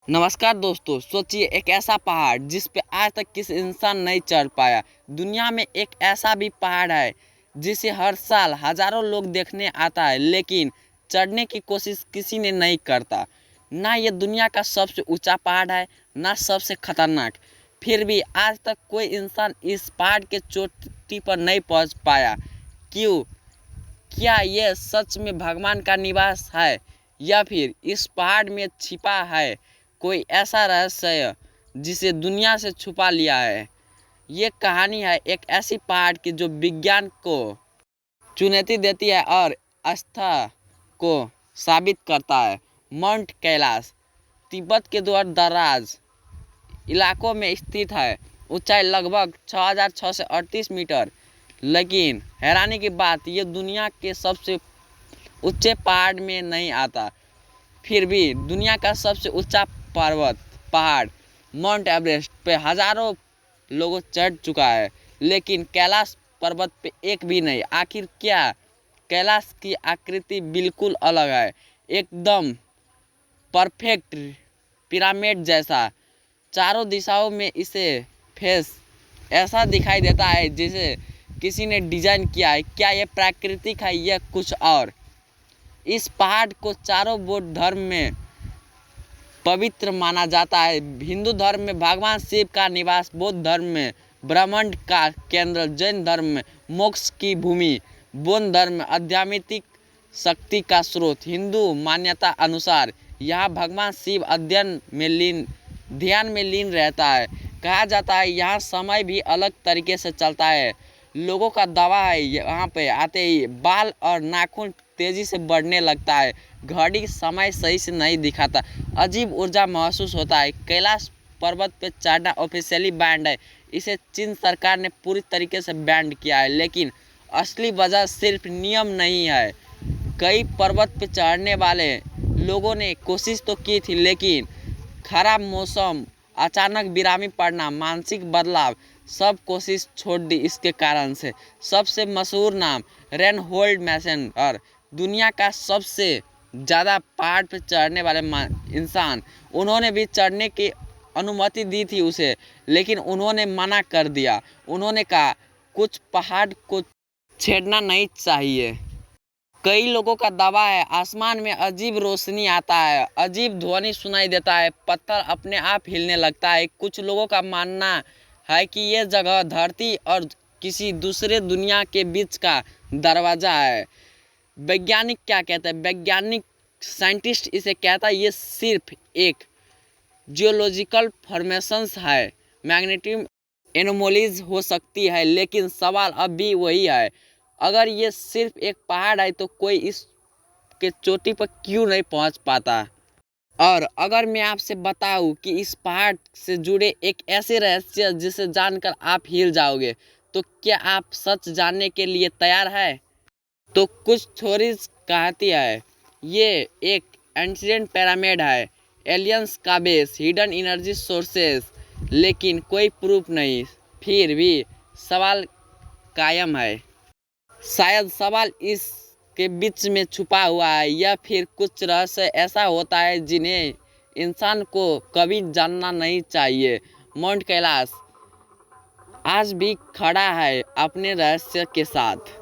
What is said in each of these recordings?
नमस्कार दोस्तों, सोचिए एक ऐसा पहाड़ जिस पे आज तक किसी इंसान नहीं चढ़ पाया। दुनिया में एक ऐसा भी पहाड़ है जिसे हर साल हजारों लोग देखने आता है, लेकिन चढ़ने की कोशिश किसी ने नहीं करता। ना ये दुनिया का सबसे ऊंचा पहाड़ है, ना सबसे खतरनाक। फिर भी आज तक कोई इंसान इस पहाड़ के चोटी पर नहीं पहुंच पाया। क्यों? क्या ये सच में भगवान का निवास है, या फिर इस पहाड़ में छिपा है कोई ऐसा रहस्य जिसे दुनिया से छुपा लिया है? ये कहानी है एक ऐसी पहाड़ की जो विज्ञान को चुनौती देती है और आस्था को साबित करता है। माउंट कैलाश तिब्बत के दूर दराज इलाकों में स्थित है। ऊंचाई लगभग 6,638 मीटर। लेकिन हैरानी की बात, ये दुनिया के सबसे ऊंचे पहाड़ में नहीं आता। फिर भी दुनिया का सबसे ऊंचा पर्वत पहाड़ माउंट एवरेस्ट पे हजारों लोगों चढ़ चुका है, लेकिन कैलाश पर्वत पे एक भी नहीं। आखिर क्या? कैलाश की आकृति बिल्कुल अलग है, एकदम परफेक्ट पिरामिड जैसा। चारों दिशाओं में इसे फेस ऐसा दिखाई देता है जैसे किसी ने डिजाइन किया है। क्या यह प्राकृतिक है या कुछ और? इस पहाड़ को चारों बौद्ध धर्म में पवित्र माना जाता है। हिंदू धर्म में भगवान शिव का निवास, बौद्ध धर्म में ब्रह्मांड का केंद्र, जैन धर्म में मोक्ष की भूमि, बौद्ध धर्म में आध्यात्मिक शक्ति का स्रोत। हिंदू मान्यता अनुसार यहाँ भगवान शिव ध्यान में लीन रहता है। कहा जाता है यहाँ समय भी अलग तरीके से चलता है। लोगों का दावा है यहाँ पे आते ही बाल और नाखून तेजी से बढ़ने लगता है। घड़ी समय सही से नहीं दिखाता। अजीब ऊर्जा महसूस होता है। कैलाश पर्वत पे चढ़ना ऑफिशियली बैंड है। इसे चीन सरकार ने पूरी तरीके से बैंड किया है, लेकिन असली वजह सिर्फ नियम नहीं है। कई पर्वत पे चढ़ने वाले लोगों ने कोशिश तो की थी, लेकिन खराब मौसम, अचानक विरामी पड़ना, मानसिक बदलाव, सब कोशिश छोड़ दी इसके कारण से। सबसे मशहूर नाम रेनहोल्ड मैसन और दुनिया का सबसे ज़्यादा पहाड़ पर चढ़ने वाले इंसान। उन्होंने भी चढ़ने की अनुमति दी थी उसे, लेकिन उन्होंने मना कर दिया। उन्होंने कहा कुछ पहाड़ को छेड़ना नहीं चाहिए। कई लोगों का दावा है आसमान में अजीब रोशनी आता है, अजीब ध्वनि सुनाई देता है, पत्थर अपने आप हिलने लगता है। कुछ लोगों का मानना है कि यह जगह धरती और किसी दूसरे दुनिया के बीच का दरवाज़ा है। वैज्ञानिक क्या कहते हैं? वैज्ञानिक साइंटिस्ट इसे कहता है ये सिर्फ एक जियोलॉजिकल फॉर्मेशंस है, मैग्नेटिक एनोमलीज हो सकती है। लेकिन सवाल अब भी वही है, अगर ये सिर्फ एक पहाड़ है तो कोई इसके चोटी पर क्यों नहीं पहुंच पाता? और अगर मैं आपसे बताऊं कि इस पहाड़ से जुड़े एक ऐसे रहस्य जिसे जानकर आप हिल जाओगे, तो क्या आप सच जानने के लिए तैयार है? तो कुछ थ्योरीज कहती है ये एक एंशिएंट पिरामिड है, एलियंस का बेस, हिडन एनर्जी सोर्सेस, लेकिन कोई प्रूफ नहीं। फिर भी सवाल कायम है। शायद सवाल इसके बीच में छुपा हुआ है, या फिर कुछ रहस्य ऐसा होता है जिन्हें इंसान को कभी जानना नहीं चाहिए। माउंट कैलाश आज भी खड़ा है अपने रहस्य के साथ।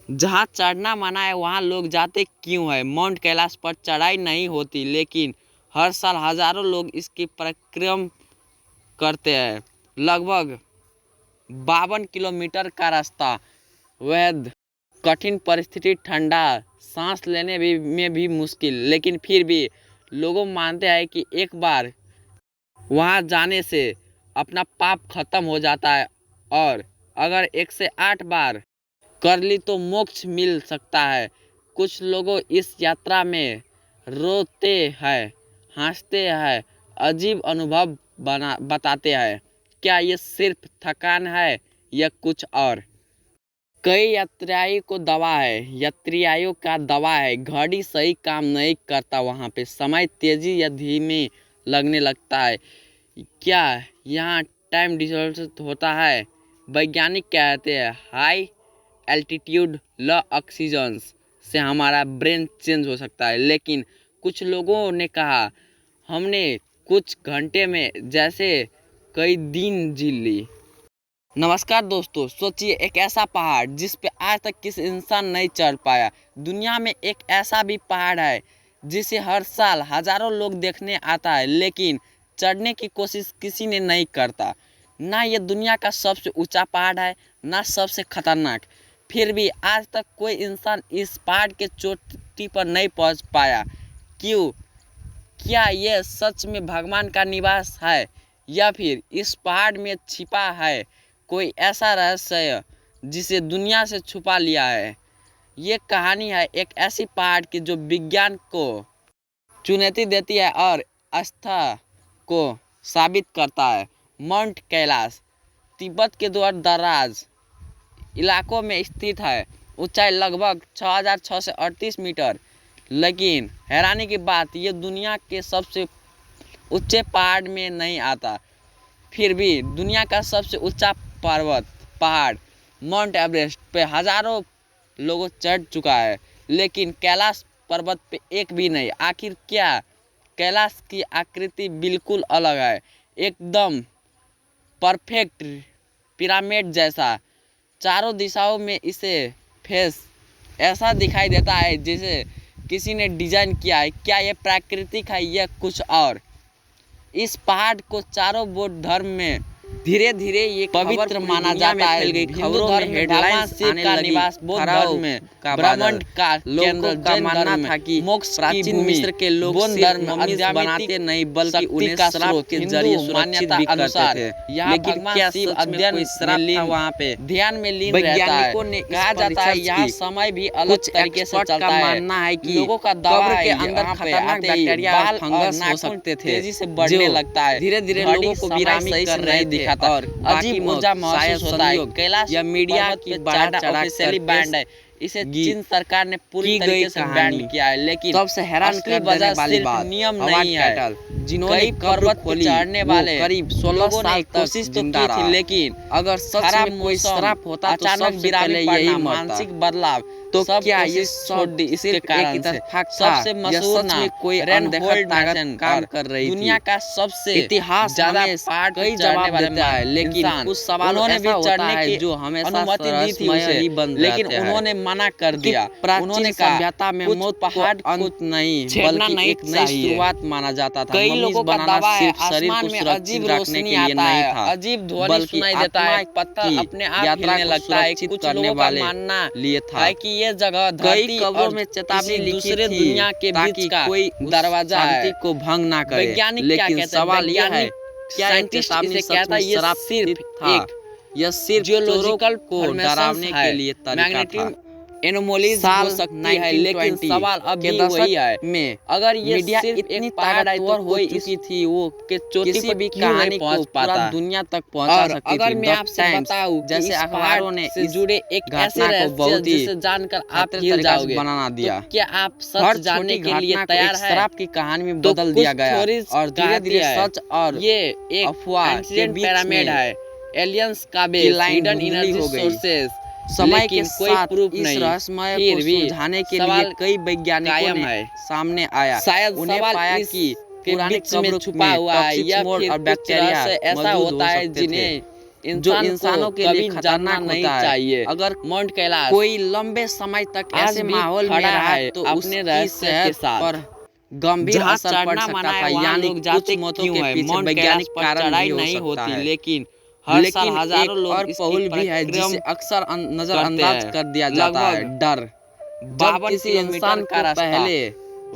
जहाँ चढ़ना मना है वहाँ लोग जाते क्यों है? माउंट कैलाश पर चढ़ाई नहीं होती, लेकिन हर साल हजारों लोग इसकी परिक्रमा करते हैं। लगभग 52 किलोमीटर का रास्ता, वैध कठिन परिस्थिति, ठंडा, सांस लेने में भी मुश्किल, लेकिन फिर भी लोगों मानते हैं कि एक बार वहाँ जाने से अपना पाप खत्म हो जाता है, और अगर 108 बार कर ली तो मोक्ष मिल सकता है। कुछ लोगों इस यात्रा में रोते हैं, हंसते हैं, अजीब अनुभव बताते हैं। क्या ये सिर्फ थकान है या कुछ और? कई यात्रियों का दावा है घड़ी सही काम नहीं करता, वहाँ पे समय तेजी या धीमे लगने लगता है। क्या यहाँ टाइम डिस्टॉर्शन होता है? वैज्ञानिक कहते हैं हाई एल्टीट्यूड लो ऑक्सीजन से हमारा ब्रेन चेंज हो सकता है, लेकिन कुछ लोगों ने कहा हमने कुछ घंटे में जैसे कई दिन जी ली। नमस्कार दोस्तों, सोचिए एक ऐसा पहाड़ जिस पे आज तक किसी इंसान नहीं चढ़ पाया। दुनिया में एक ऐसा भी पहाड़ है जिसे हर साल हजारों लोग देखने आता है, लेकिन चढ़ने की कोशिश किसी ने नहीं करता। ना ये दुनिया का सबसे ऊंचा पहाड़ है, ना सबसे खतरनाक। फिर भी आज तक कोई इंसान इस पहाड़ के चोटी पर नहीं पहुंच पाया। क्यों? क्या ये सच में भगवान का निवास है, या फिर इस पहाड़ में छिपा है कोई ऐसा रहस्य जिसे दुनिया से छुपा लिया है? ये कहानी है एक ऐसी पहाड़ की जो विज्ञान को चुनौती देती है और आस्था को साबित करता है। माउंट कैलाश तिब्बत के दूर दराज इलाकों में स्थित है। ऊंचाई लगभग 6,638 मीटर। लेकिन हैरानी की बात, ये दुनिया के सबसे ऊंचे पहाड़ में नहीं आता। फिर भी दुनिया का सबसे ऊंचा पहाड़ माउंट एवरेस्ट पे हजारों लोगों चढ़ चुका है, लेकिन कैलाश पर्वत पे एक भी नहीं। आखिर क्या? कैलाश की आकृति बिल्कुल अलग है, एकदम परफेक्ट पिरामिड जैसा। चारों दिशाओं में इसे फेस ऐसा दिखाई देता है जैसे किसी ने डिजाइन किया है। क्या ये प्राकृतिक है या कुछ और? इस पहाड़ को चारों बौद्ध धर्म में धीरे धीरे ये पवित्र माना जाता है। खबरों में हेडलाइंस आने लगी। बौद्ध धर्म में ब्रह्मांड का केंद्र का मानना था कि मोक्ष प्राचीन मिस्र के लोग सिर्फ बनाते नहीं बल्कि उन्हें श्राप के जरिए सुरक्षित भी करते थे। लेकिन क्या शिव अध्ययन श्राप था वहाँ पे ध्यान में लीन रहता है। कहा जाता है यहाँ समय भी अलग तरीके से चलता है। मानना है कि लोगों का कब्र के अंदर खतरनाक बैक्टीरिया और फंगस हो सकते थे, तेजी से बढ़ने लगता है। धीरे धीरे लोगों को विरामी कर रहे थे और अजीब ऊर्जा महसूस होता है। कैलाश या मीडिया की बड़ा ऑफिशियली बैंड है। इसे चीन सरकार ने पूरी तरीके से बैन किया है, लेकिन सबसे हैरान कर देने वाली बात नियम नहीं है। जिन्होंने पर्वत को चढ़ने वाले करीब 16 साल कोशिश तो की थी, लेकिन अगर सच में कोई श्राप होता तो अचानक गिराने पड़ना, मानसिक बदलाव तो क्या ये इसके कारण से सबसे मशहूर ना कोई अनदेखा ताकत काम कर रही थी। दुनिया का सबसे इतिहास ज्यादा पहाड़ कई जवाब देता है, लेकिन कुछ सवाल उन्होंने भी चढ़ने की जो हमेशा अनुमति दी थी उसे, लेकिन उन्होंने मना कर दिया। उन्होंने सभ्यता में मौत पहाड़ अंत नहीं बल्कि एक नई शुरुआत माना जाता था। कई लोगों का दावा है आसमान में अजीब रोशनी आता है, अजीब ध्वनि सुनाई देता है, पत्थर अपने आप हिलने लगता है। कुछ लोगों का मानना लिए था कि ये जगह कई कब्रों में चेतावनी लिखी थी दुनिया के बीच का कोई दरवाजा शांति को भंग ना करे। वैज्ञानिक लेकिन सवाल यह है क्या चेतावनी कहता है ये सिर्फ यह सिर्फ जियोलॉजिकल को डरावने के लिए तरीका था। एनोमलीज हो सकती है, लेकिन सवाल अब भी वही है में अगर ये सिर्फ इतनी ताकतवर हो चुकी थी वो के चोटी पर भी कहानी पहुंच पाता दुनिया तक पहुंचा सकती थी। अगर मैं आपसे बताऊं जैसे अखबारों ने से जुड़े एक ऐसे रहस्य जिसे जानकर आप हिल जाओगे बना दिया, तो क्या आप सच जानने के लिए तैयार हैं? श्राप की कहानी में बदल दिया गया और धीरे धीरे सच और ये एक अफवाह के पिरामिड है। एलियंस का बेस, हिडन एनर्जी सोर्सेस, समय के साथ इस रहस्यमय को सुलझाने के लिए कई वैज्ञानिकों ने सामने आया। शायद उन्हें पाया कि पुरानी कब्रों में छुपा हुआ है या फिर बैक्टीरिया ऐसा होता है जिन्हें जो इंसानों के लिए खतरनाक नहीं चाहिए। अगर माउंट कैलाश कोई लंबे समय तक ऐसे माहौल में रहा है तो अपने रहस्य के साथ गंभीर असर पड़ सकता था। यानी कुछ मौतों के पीछे वैज्ञानिक कारण नहीं होती, लेकिन हर साल हजारों लोग और पहुल भी है जिसे अक्सर नजरअंदाज कर दिया जाता है। डर जब किसी इंसान का पहले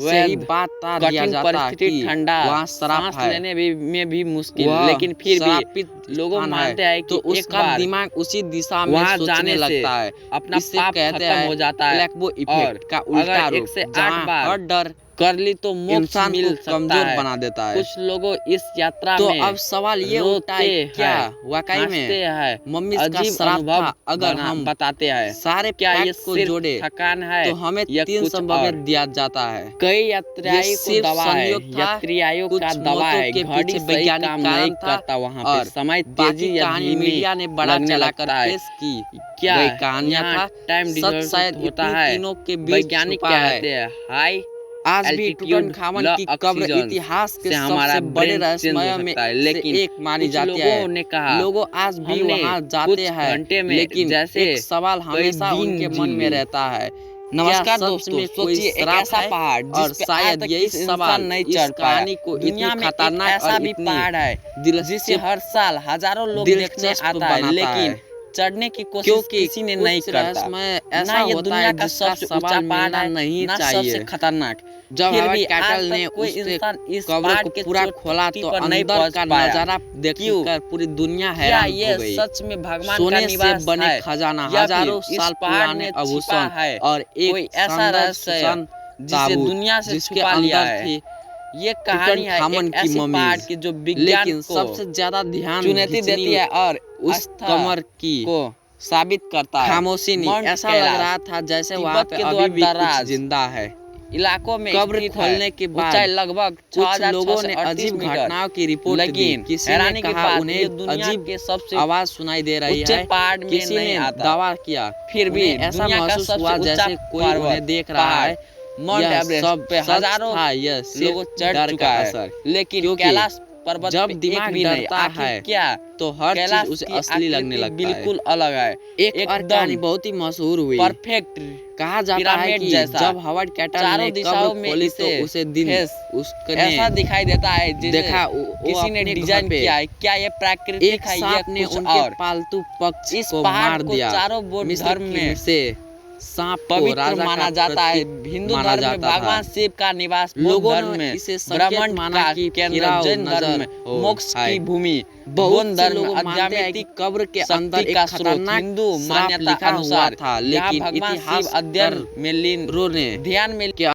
से ही बात तार दिया जाता है कि वहाँ श्राप है, लेने में भी मुश्किल, लेकिन फिर भी लोगों मानते हैं कि तो उसका दिमाग उसी दिशा में सोचने लगता है। अपना पाप खत्म हो जाता है। प्लेसबो इफेक्ट का उल्टा रूप, जहाँ हर डर कर ली तो इंसान को कमजोर बना देता है। कुछ लोगों इस यात्रा में अब सवाल ये उठता है क्या वाकई में मम्मी का श्राप था? अगर हम बताते हैं सारे क्या ये को जोड़े थकान है तो हमें 3 संभावित दिया जाता है। कई यात्रियों को दवा है, यात्रियों का दवा है, घड़ी वैज्ञानिक काम नहीं करता वहाँ पे, समय तेजी कहानी मीडिया ने बड़ा चलाकर पेश की। क्या कहानियां था टाइम सच शायद होता है। तीनों के बीच वैज्ञानिक कहते हैं हाई आज भी टूटनखामन की कब्र इतिहास के सबसे बड़े रहस्यमय में से एक मानी जाती है। लोगों आज भी वहां जाते हैं, लेकिन एक सवाल हमेशा उनके मन में रहता है। नमस्कार दोस्तों, सोचिए एक ऐसा पहाड़ और शायद यही सवाल नहीं चढ़ कहानी को दुनिया में खतरनाक ऐसा भी पहाड़ है जिसे हर साल हजारों लोग देखने आता है, लेकिन चढ़ने की कोशिश किसी ने नहीं करता। ऐसा ये दुनिया का सबसे ऊंचा पहाड़ नहीं चाहिए, सबसे खतरनाक। जब हवाई कैटल ने उस कब्र को पूरा खोला तो अंदर का नजारा देखकर पूरी दुनिया हैरान हो गई। सच में भगवान सोने से बने खजाना, हजारों साल पुराने आभूषण और एक ऐसा रहस्य जिसे दुनिया से छुपा लिया है। ये कहानी है एक ऐसी पहाड़ की जो विज्ञान को सबसे ज्यादा ध्यान चुनौती देती है और उस कमर की को साबित करता है। खामोशी नहीं, ऐसा लग रहा था जैसे वहाँ पे अभी भी कुछ जिंदा है। इलाकों में कब्र खोलने के बाद लगभग कुछ लोगों ने अजीब घटनाओं की रिपोर्ट दी। किसी ने कहा उन्हें अजीब के सबसे आवाज सुनाई दे रही है। पहाड़ में किसी ने दावा किया, फिर भी ऐसा महसूस हुआ जैसे कोई उन्हें देख रहा है। माउंट एवरेस्ट पे हजारों लोगों चढ़ चुका है, लेकिन कैलाश पर्वत जब दिमाग डरता है क्या तो हर चीज उसे असली लगने लगता है। बिल्कुल अलग है। एक और कहानी बहुत ही मशहूर हुई, परफेक्ट कहा जाता है कि जब हॉवर्ड कैटल ने कब्र खोली तो उसे दिन उसने ऐसा दिखाई देता है देखा किसी ने डिजाइन किया है। क्या ये प्राकृतिक है या कुछ और? पालतू पक्षी को मार दिया। चारों बौद्ध धर्म में से सांप पवित्र माना जाता है। हिंदू धर्म में भगवान शिव का निवास, लोगों ने इसे ब्रह्मांड माना कि केंद्र, जैन धर्म में मोक्ष की भूमि, बौद्ध धर्म में आध्यात्मिक कब्र के अंदर एक खतरनाक हिंदू मान्यता अनुसार था, लेकिन इतिहास अध्ययन में लीन ध्यान में